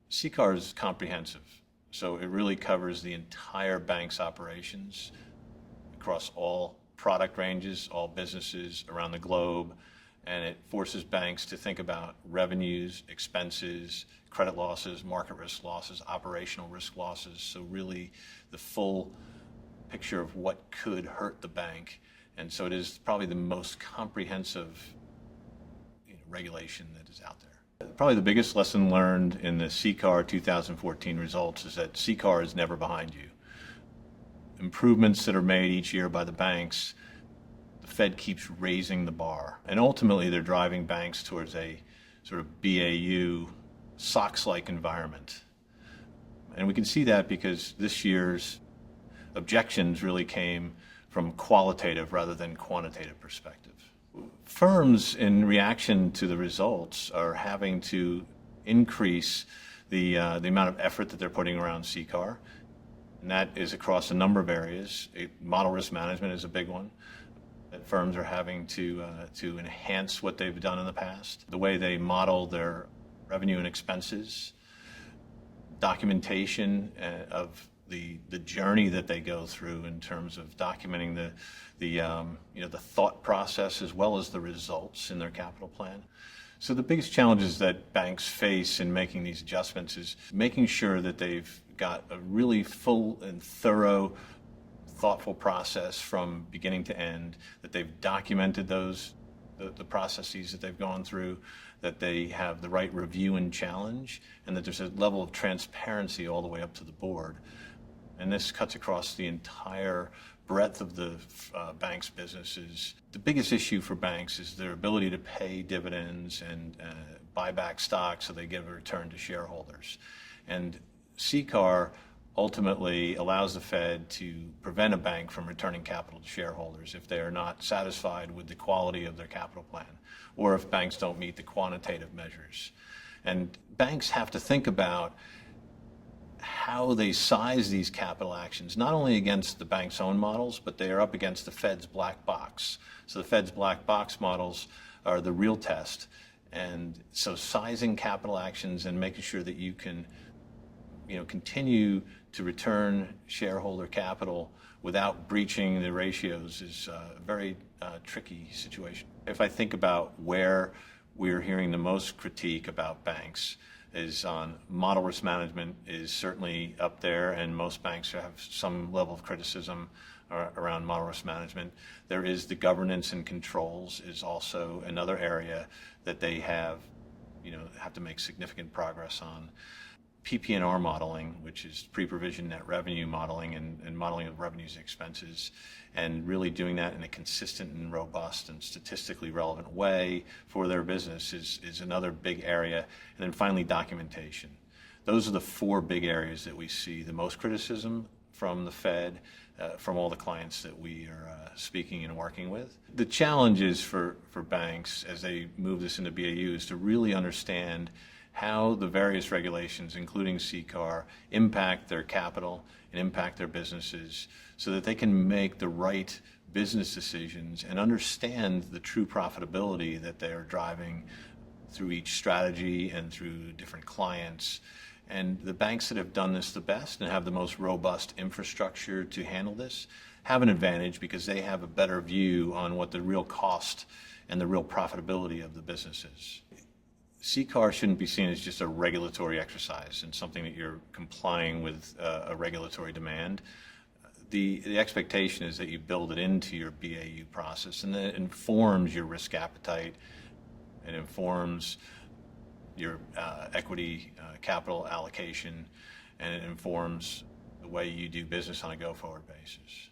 CCAR is comprehensive, so it really covers the entire bank's operations across all product ranges, all businesses around the globe, and it forces banks to think about revenues, expenses, credit losses, market risk losses, operational risk losses, so really the full picture of what could hurt the bank. And so it is probably the most comprehensive regulation that is out there. Probably the biggest lesson learned in the CCAR 2014 results is that CCAR is never behind you. Improvements that are made each year by the banks, the Fed keeps raising the bar. And ultimately they're driving banks towards a sort of BAU, SOX-like environment. And we can see that because this year's objections really came from qualitative rather than quantitative perspective. Firms, in reaction to the results, are having to increase the amount of effort that they're putting around CCAR, and that is across a number of areas. Model risk management is a big one. That firms are having to enhance what they've done in the past, the way they model their revenue and expenses, documentation of the journey that they go through in terms of documenting the thought process as well as the results in their capital plan. So the biggest challenges that banks face in making these adjustments is making sure that they've got a really full and thorough, thoughtful process from beginning to end, that they've documented the processes that they've gone through, that they have the right review and challenge, and that there's a level of transparency all the way up to the board. And this cuts across the entire breadth of the bank's businesses. The biggest issue for banks is their ability to pay dividends and buy back stock so they give a return to shareholders. And CCAR ultimately allows the Fed to prevent a bank from returning capital to shareholders if they are not satisfied with the quality of their capital plan, or if banks don't meet the quantitative measures. And banks have to think about how they size these capital actions, not only against the bank's own models, but they are up against the Fed's black box. So the Fed's black box models are the real test. And so sizing capital actions and making sure that you can continue to return shareholder capital without breaching the ratios is a very tricky situation. If I think about where we're hearing the most critique about banks, is on model risk management is certainly up there, and most banks have some level of criticism around model risk management. There is the governance and controls is also another area that they have to make significant progress on. PPNR modeling, which is pre-provision net revenue modeling and modeling of revenues and expenses, and really doing that in a consistent and robust and statistically relevant way for their business is another big area. And then finally, documentation. Those are the four big areas that we see the most criticism from the Fed, from all the clients that we are speaking and working with. The challenge is for banks as they move this into BAU is to really understand how the various regulations, including CCAR, impact their capital and impact their businesses so that they can make the right business decisions and understand the true profitability that they are driving through each strategy and through different clients. And the banks that have done this the best and have the most robust infrastructure to handle this have an advantage because they have a better view on what the real cost and the real profitability of the business is. CCAR shouldn't be seen as just a regulatory exercise and something that you're complying with a regulatory demand. The expectation is that you build it into your BAU process, and that it informs your risk appetite, it informs your equity capital allocation, and it informs the way you do business on a go-forward basis.